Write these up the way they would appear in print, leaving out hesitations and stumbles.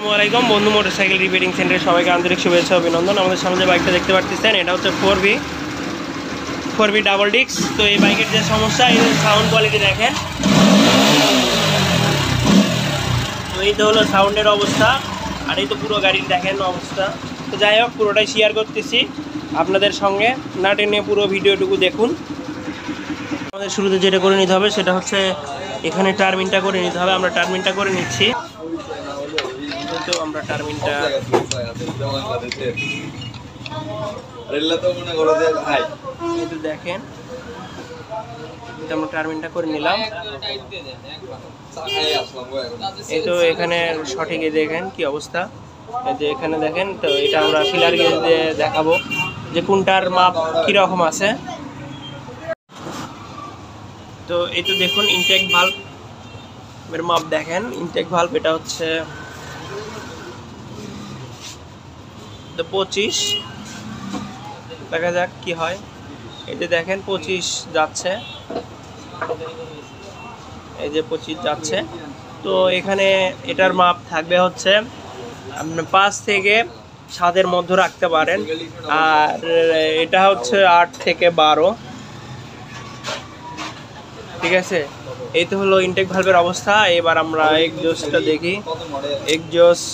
আসসালামু বন্ধু motorcycle repairing সেন্টারে সবাইকে আন্তরিক শুভেচ্ছা অভিনন্দন। আমাদের সামনে যে বাইকটা দেখতে পাচ্ছেন এটা হচ্ছে 4V ডাবল ডিস্ক। তো এই বাইকের যে সমস্যা, এই সাউন্ড কোয়ালিটি দেখেন। তো এই তো হলো সাউন্ডের অবস্থা, আর এই তো পুরো গাড়ির দেখেন অবস্থা। তো যাই হোক, পুরোটাই শেয়ার করতেছি আপনাদের সঙ্গে, না টেনে পুরো ভিডিওটুকু দেখুন। আমাদের শুরুতে যেটা করে নিতে হবে সেটা হচ্ছে এখানে টার্মিনটা করে নিতে হবে। আমরা টার্মিনটা করে নিচ্ছি। তো আমরা টার্মিনটা দেখেন, আমরা টার্মিনটা করে নিলাম। এই তো এখানে সঠিক দেখেন কি অবস্থা, এই যে এখানে দেখেন। তো এটা আমরা ফিলার গেজ দিয়ে দেখাবো যে কোনটার মাপ কীরকম আছে। তো এই তো দেখুন ইনটেক ভালভের মাপ দেখেন। ইনটেক ভালভ এটা হচ্ছে 25, দেখা যাক কি হয়। এই যে দেখেন 25 যাচ্ছে, এই যে 25 যাচ্ছে। তো এখানে এটার মাপ থাকবে হচ্ছে আপনি 5 থেকে 7-এর মধ্যে রাখতে পারেন, আর এটা হচ্ছে 8 থেকে 12। ঠিক আছে, এই তো হলো ইনটেক ভালভের অবস্থা। এবার আমরা এক্সজস্টটা দেখি। এক্সজস্ট,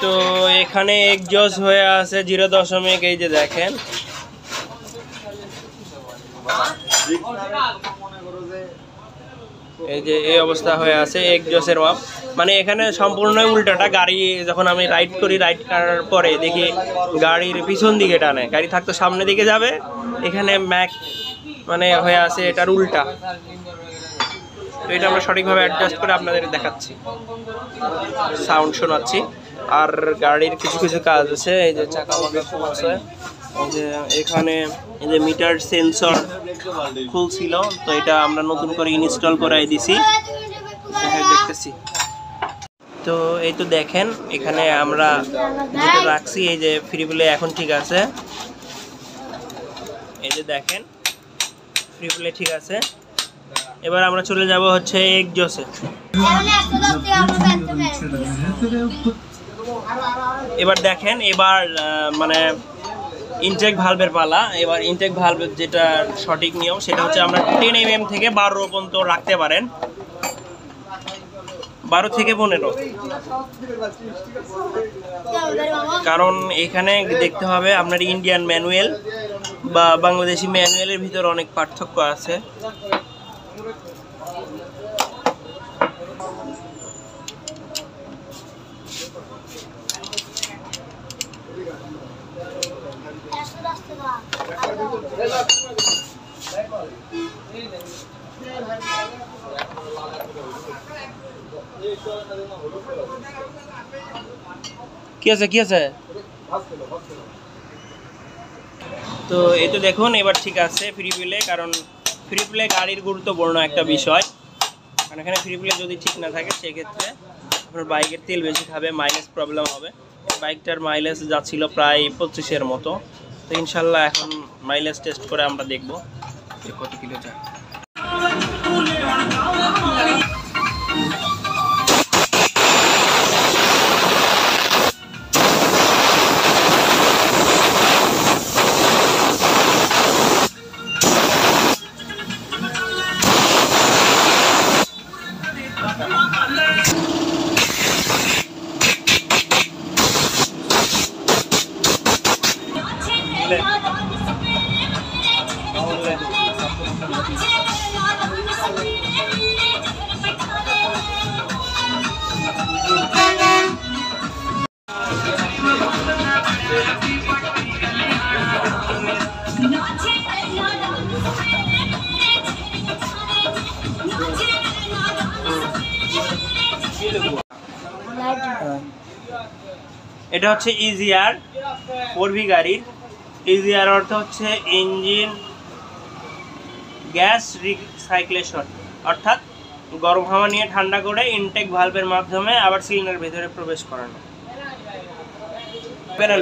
তো এখানে এক্সজস্ট হয়ে আছে 0., এই যে দেখেন। এই যে এই অবস্থা হয়ে আছে এক্সজস্টের মাপ। মানে এখানে সম্পূর্ণ উল্টাটা। গাড়ি যখন আমি রাইড করি, রাইড করার পরে দেখি গাড়ির পিছন দিকে টানে, গাড়ি থাকতো সামনের দিকে যাবে, এখানে ম্যাক মানে হয়ে আছে এটার উল্টা। তো এটা আমরা সঠিকভাবে অ্যাডজাস্ট করে আপনাদের দেখাচ্ছি, সাউন্ড শোনাচ্ছি। আর গাড়ির কিছু কিছু কাজ আছে। এই যে চাকা মাথা খুলছে, এই যে এখানে এই যে মিটার সেন্সর খুলছিল, তো এটা আমরা নতুন করে ইনস্টল করাই দিছি, দেখতেছি। তো এই তো দেখেন এখানে আমরা যেটা রাখছি, এই যে ফ্রি প্লে এখন ঠিক আছে। এই যে দেখেন ফ্রি প্লে ঠিক আছে। এবার আমরা চলে যাব হচ্ছে এক্সজস্টে। এবার দেখেন, এবার মানে ইনটেক ভালভের পালা। এবার ইনটেক ভালভের যেটা সঠিক নিয়ম সেটা হচ্ছে আমরা 10 mm থেকে 12 পর্যন্ত রাখতে পারেন, 12 থেকে 15। কারণ এখানে দেখতে হবে আপনার ইন্ডিয়ান ম্যানুয়াল বা বাংলাদেশি ম্যানুয়ালের ভিতর অনেক পার্থক্য আছে। কি আছে কি আছে? তো এই তো দেখুন এবার ঠিক আছে ফ্রি প্লে। কারণ ফ্রি প্লে গাড়ির গুরুত্বপূর্ণ একটা বিষয়। কারণ এখানে ফ্রি প্লে যদি ঠিক না থাকে সেক্ষেত্রে আপনার বাইকের তেল বেশি খাবে, মাইলেজ প্রবলেম হবে। বাইকটার মাইলেজ যাচ্ছিল প্রায় 25-এর মতো। তো ইনশাল্লাহ এখন মাইলেজ টেস্ট করে আমরা দেখব যে কত কিলো যায়। এটা হচ্ছে ইজিআর 4V গাড়ির। ইজিআর অর্থ হচ্ছে ইঞ্জিন গ্যাস রিসাইক্লেশন, অর্থাৎ গরম হাওয়া নিয়ে ঠান্ডা করে ইনটেক ভালভের মাধ্যমে আবার সিলিন্ডারের ভেতরে প্রবেশ করানো। প্যানেল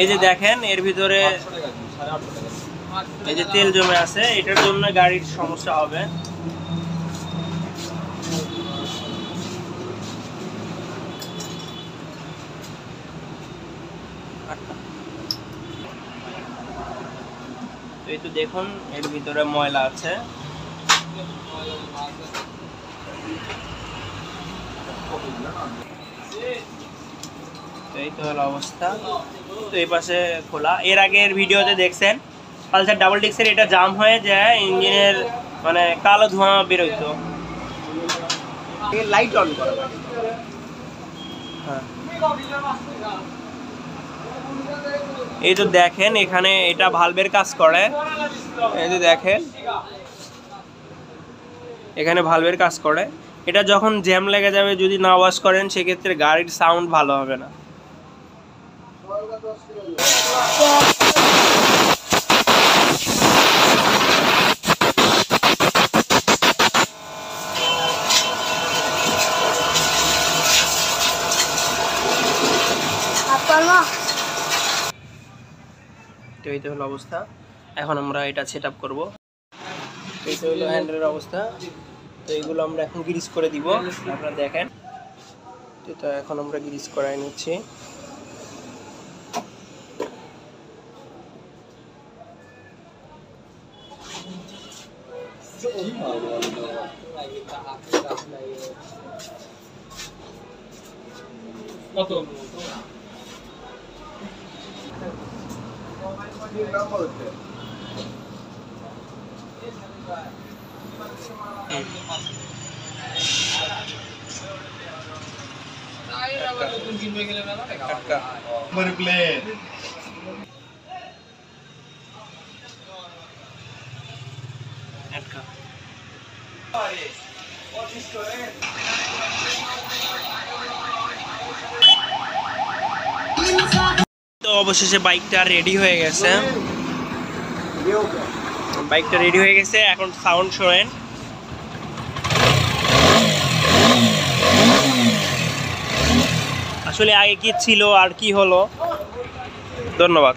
এই যে দেখেন এর ভিতরে এই যে তেল জমে আছে, এটার জন্য গাড়ির সমস্যা হবে। এই তো দেখুন এর ভিতরে ময়লা আছে। এই তো হলো অবস্থা। তো এই পাশে খোলা। এর আগের ভিডিওতে দেখছেন পালসার ডাবল ডিক্সের এটা জাম হয়ে যায়, ইঞ্জিনের মানে কালো ধোঁয়া বেরোইতো। লাইট অন করা। হ্যাঁ, এই তো দেখেন এখানে এটা ভালভের কাজ করে। এই যে দেখেন এখানে ভালভের কাজ করে। এটা যখন জ্যাম লেগে যাবে, যদি না ওয়াশ করেন সেক্ষেত্রে গাড়ির সাউন্ড ভালো হবে না। তো এই তো হলো অবস্থা। এখন আমরা এটা সেট আপ করবো। এই তো হলো হ্যান্ডেলের অবস্থা। তো এগুলো আমরা এখন গ্রিস করে দিব, আপনারা দেখেন। তো এখন আমরা গ্রিস করাই নিচ্ছি। কত তো অবশেষে বাইকটা রেডি হয়ে গেছে। এখন সাউন্ড শোনেন। আসলে আগে কি ছিল আর কি হলো। ধন্যবাদ।